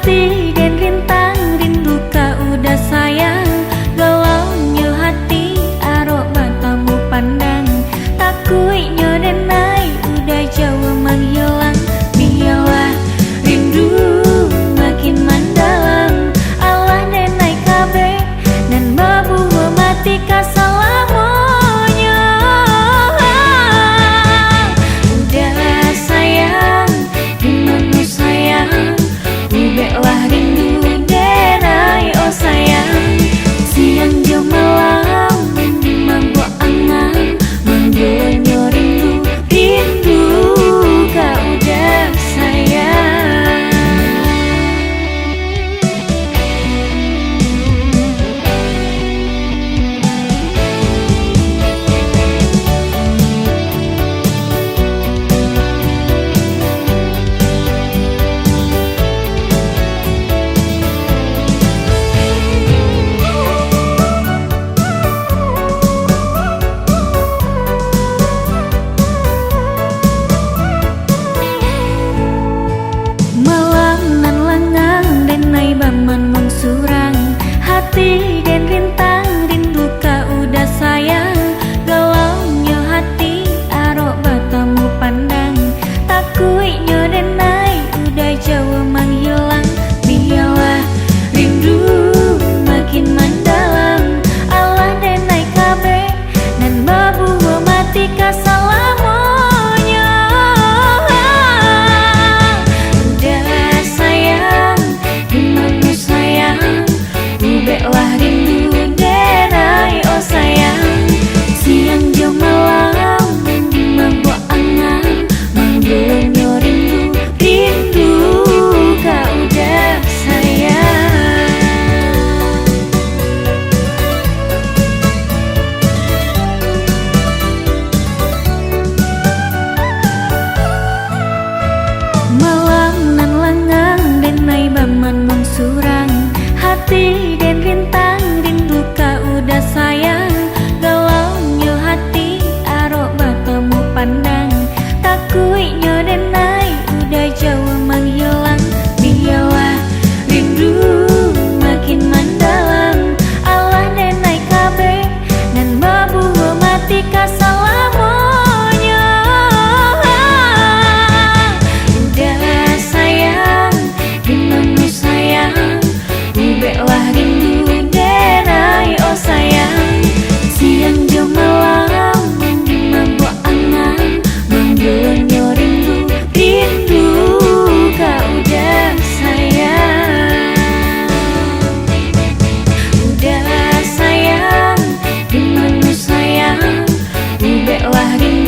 hati dan rintang rindu kau udah sayang. Galaunya hati arok batamu pandang, takuinya denai udah jauh menghilang. Biarlah rindu makin mendalam, Allah denai kabe dan babuh mati kasalamanya. Udah sayang, gimana sayang, ubeklah rindu denai oh sayang. Siang jauh malam membuat angan, menggelonyo rindu, rindu kau udah sayang. Baman mengsurang hati dan rintang rindu kau udah sayang. Galaunya hati arok batamu pandang, takuinya denai udah jauh menghilang. Biarlah rindu makin mendalam, Allah denai kabe dan babuh mati kasalamanya. Udah sayang, gimana sayang, ubeklah rindu denai oh sayang. Siang jauh malam membuat angan, menggelonyo rindu, rindu kau udah sayang. Malam nan lengang denai baman mengsurang hati dan rintang rindu kau udah sayang. Galaunya hati arok batamu pandang, takuinya denai udah jauh menghilang. Biarlah rindu makin mendalam, Allah denai kabe dan babuh mati kasalamanya. Udah sayang, gimana sayang, ubeklah rindu denai oh sayang. Siang jauh malam membuat angan, menggelonyo rindu, rindu kau udah sayang. Udah sayang, gimana sayang, ubeklah rindu